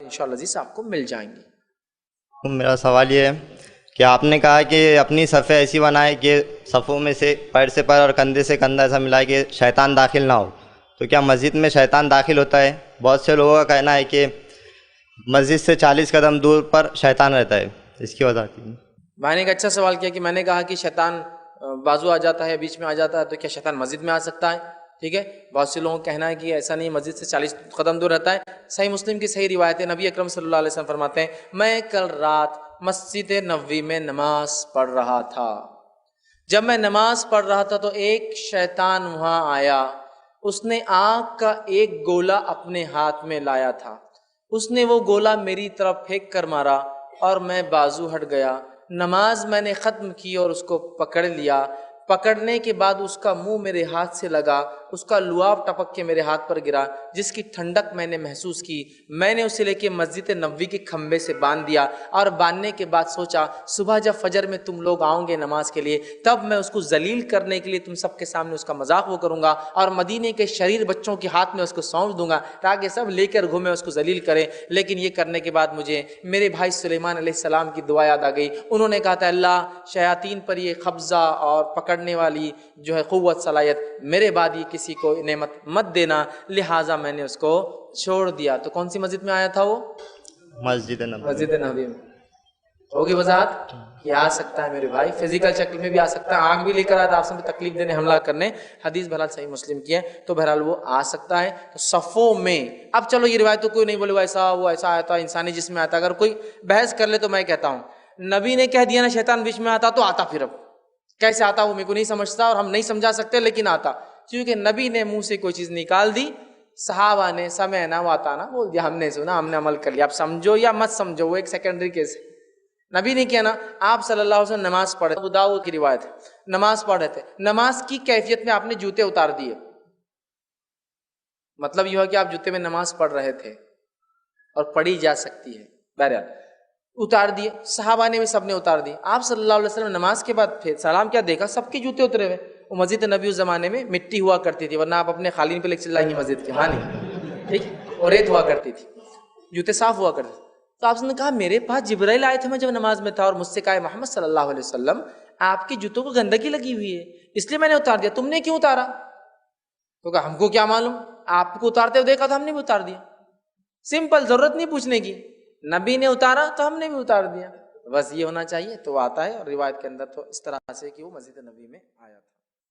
انشاءاللہ عزیز آپ کو مل جائیں گی۔ میرا سوال یہ ہے کہ آپ نے کہا کہ اپنی صفیں ایسی بنائے کہ صفوں میں سے پیر سے پیر اور کندھے سے کندھا ایسا ملائے کہ شیطان داخل نہ ہو، تو کیا مسجد میں شیطان داخل ہوتا ہے؟ بہت سے لوگوں کا کہنا ہے کہ مسجد سے 40 قدم دور پر شیطان رہتا ہے، اس کی وضاحت کیجیے۔ میں نے ایک اچھا سوال کیا کہ میں نے کہا کہ شیطان بازو آ جاتا ہے، بیچ میں آ جاتا ہے، تو کیا شیطان مسجد میں آ سکتا ہے؟ ٹھیک ہے، بہت سے لوگوں کا کہنا ہے کہ ایسا نہیں، مسجد سے 40 قدم دور رہتا ہے۔ صحیح مسلم کی صحیح روایت ہے، نبی اکرم صلی اللہ علیہ وسلم فرماتے ہیں میں کل رات مسجد نبوی میں نماز پڑھ رہا تھا، جب میں نماز پڑھ رہا تھا تو ایک شیطان وہاں آیا، اس نے آگ کا ایک گولا اپنے ہاتھ میں لایا تھا، اس نے وہ گولا میری طرف پھینک کر مارا اور میں بازو ہٹ گیا، نماز میں نے ختم کی اور اس کو پکڑ لیا، پکڑنے کے بعد اس کا منہ میرے ہاتھ سے لگا، اس کا لعاب ٹپک کے میرے ہاتھ پر گرا، جس کی ٹھنڈک میں نے محسوس کی، میں نے اسے لے کے مسجد نبوی کے کھمبے سے باندھ دیا، اور باندھنے کے بعد سوچا صبح جب فجر میں تم لوگ آؤ گے نماز کے لیے تب میں اس کو ذلیل کرنے کے لیے تم سب کے سامنے اس کا مذاق وہ کروں گا، اور مدینے کے شریر بچوں کے ہاتھ میں اس کو سونپ دوں گا تاکہ سب لے کر گھومے اس کو ذلیل کریں۔ لیکن یہ کرنے کے بعد مجھے میرے بھائی سلیمان علیہ السلام کی دعا یاد آ گئی، انہوں نے کہا تھا اللہ شیاطین پر یہ قبضہ اور پکڑنے والی جو ہے قوت صلاحیت میرے بعد یہ کسی کو نعمت مت دینا، لہٰذا میں نے اس کو چھوڑ دیا۔ تو کون سی مسجد میں آیا تھا وہ؟ مسجد نبوی۔ مسجد نبوی میں ہوگی وضاحت کہ آ سکتا ہے میرے بھائی، فزیکل شکل میں بھی آ سکتا ہے، آنکھ بھی لے کر آیا تھا آپ سے تکلیف دینے حملہ کرنے، حدیث بہرحال صحیح مسلم کی ہے، تو بہرحال وہ آ سکتا ہے۔ تو صفوں میں اب چلو یہ روایت تو کوئی نہیں بولے ایسا وہ ایسا آیا تھا انسانی جسم میں آتا، اگر کوئی بحث کر لے تو میں کہتا ہوں نبی نے کہہ دیا نا شیطان بیچ میں آتا تو آتا، پھر اب کیسے آتا وہ میرے کو نہیں سمجھتا اور ہم نہیں سمجھا سکتے، لیکن آتا، کیونکہ نبی نے منہ سے کوئی چیز نکال دی، صحابہ نے سمعنا واطعنا بول دیا، ہم نے سنا ہم نے عمل کر لیا، اب سمجھو یا مت سمجھو وہ ایک سیکنڈری کیس ہے۔ نبی نے کیا نا، آپ صلی اللہ علیہ وسلم نماز پڑھے، ابو داؤد کی روایت ہے، نماز پڑھ رہے تھے، نماز کی کیفیت میں آپ نے جوتے اتار دیے، مطلب یہ ہوا کہ آپ جوتے میں نماز پڑھ رہے تھے اور پڑھی جا سکتی ہے، بہرحال اتار دیے، صحابہ نے بھی سب نے اتار دی، آپ صلی اللہ علیہ وسلم نماز کے بعد پھر سلام کیا دیکھا سب کے جوتے اترے ہوئے، وہ مسجد نبی اس زمانے میں مٹی ہوا کرتی تھی، ورنہ آپ اپنے قالین پہ لے چلائیں گے مسجد کے، ہاں نہیں ٹھیک، اور ریت ہوا کرتی تھی، جوتے صاف ہوا کرتے تھے۔ تو آپ نے کہا میرے پاس جبرائیل آئے تھے میں جب نماز میں تھا اور مجھ سے کہا محمد صلی اللہ علیہ وسلم آپ کے جوتوں کو گندگی لگی ہوئی ہے اس لیے میں نے اتار دیا، تم نے کیوں اتارا؟ تو کہا ہم کو کیا معلوم، آپ کو اتارتے ہوئے دیکھا تو ہم نے بھی اتار دیا، سمپل، ضرورت نہیں پوچھنے کی، نبی نے اتارا تو ہم نے بھی اتار دیا، بس یہ ہونا چاہیے۔ تو آتا ہے اور روایت کے اندر تو اس طرح سے کہ وہ مسجد نبی میں آیا تھا۔